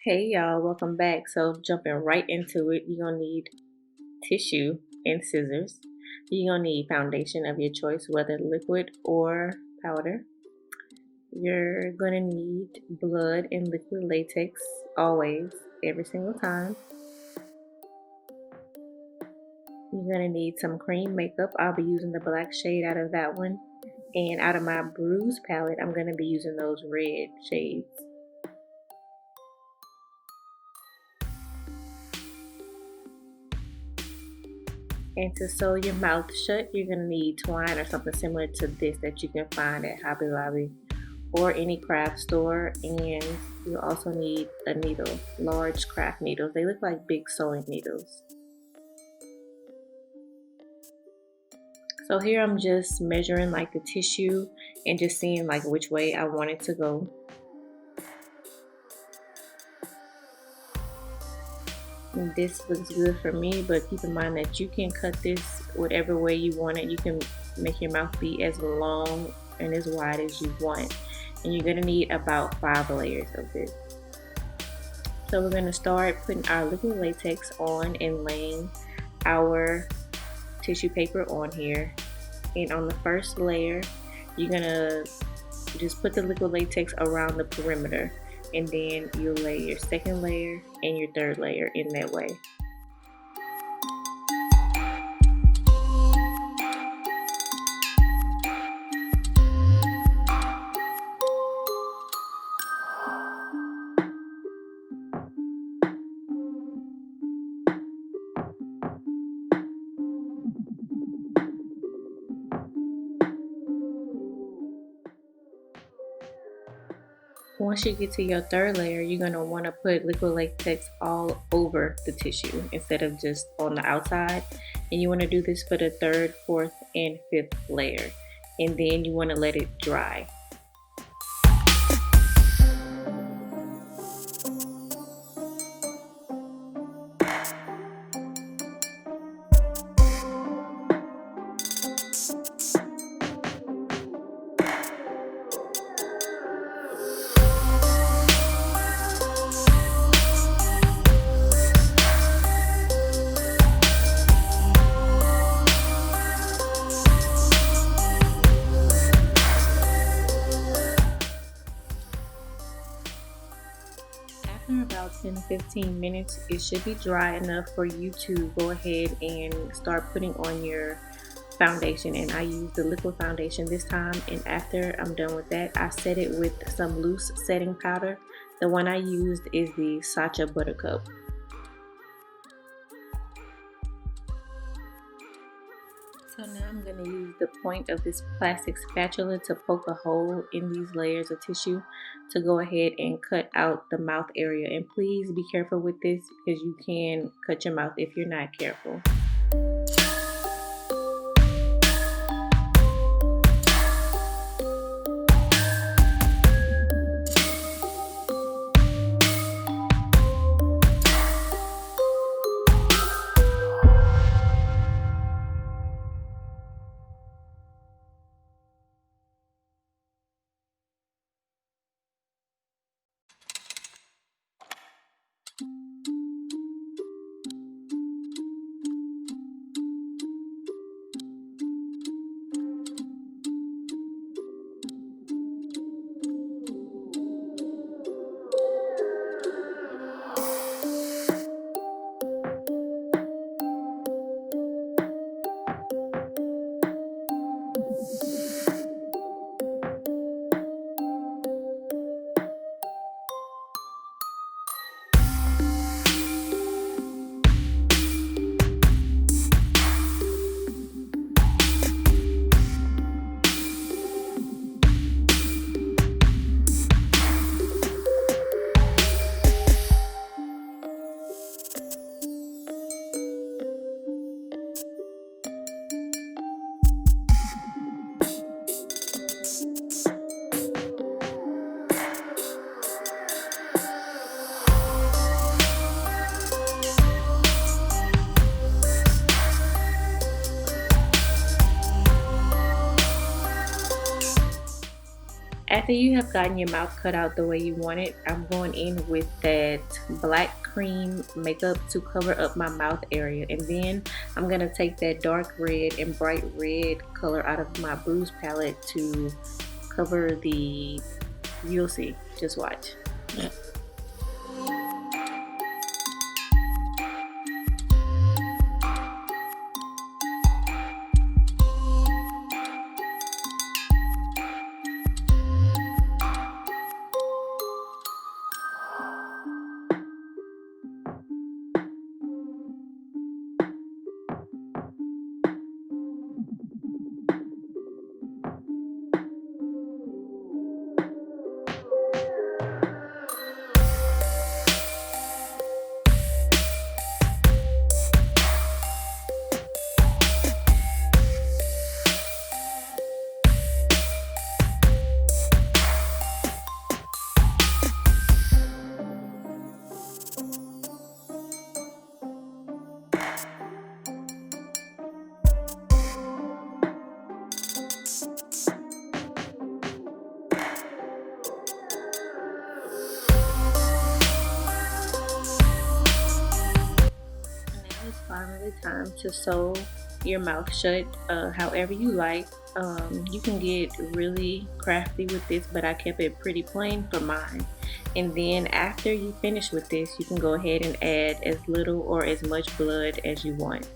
Hey y'all, welcome back. So jumping right into it, you're gonna need tissue and scissors. You're gonna need foundation of your choice, whether liquid or powder. You're gonna need blood and liquid latex always, every single time. You're gonna need some cream makeup. I'll be using the black shade out of that one. And out of my bruise palette, I'm gonna be using those red shades. And to sew your mouth shut, you're going to need twine or something similar to this that you can find at Hobby Lobby or any craft store. And you also need a needle, large craft needles. They look like big sewing needles. So here I'm just measuring like the tissue and just seeing like which way I want it to go. And this looks good for me, but keep in mind that you can cut this whatever way you want it. You can make your mouth be as long and as wide as you want. And you're gonna need about 5 layers of this. So we're gonna start putting our liquid latex on and laying our tissue paper on here. And on the first layer, you're gonna just put the liquid latex around the perimeter, and then you'll lay your second layer and your third layer in that way. Once you get to your third layer, you're going to want to put liquid latex all over the tissue instead of just on the outside. And you want to do this for the third, fourth, and fifth layer. And then you want to let it dry. After about 10-15 minutes, it should be dry enough for you to go ahead and start putting on your foundation. And I use the liquid foundation this time, and after I'm done with that, I set it with some loose setting powder. The one I used is the Sacha Buttercup. So now I'm going to use the point of this plastic spatula to poke a hole in these layers of tissue to go ahead and cut out the mouth area. And please be careful with this because you can cut your mouth if you're not careful. after you have gotten your mouth cut out the way you want it, I'm going in with that black cream makeup to cover up my mouth area, and then I'm going to take that dark red and bright red color out of my Bruise palette to cover the, you'll see, just watch. Finally time to sew your mouth shut however you like. You can get really crafty with this, but I kept it pretty plain for mine. And then after you finish with this, you can go ahead and add as little or as much blood as you want.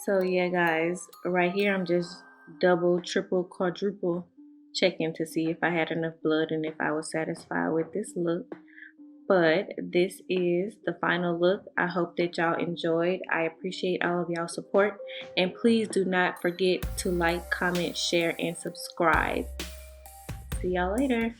So yeah guys, right here I'm just double, triple, quadruple checking to see if I had enough blood and if I was satisfied with this look. But this is the final look. I hope that y'all enjoyed. I appreciate all of y'all support, and please do not forget to like, comment, share, and subscribe. See y'all later.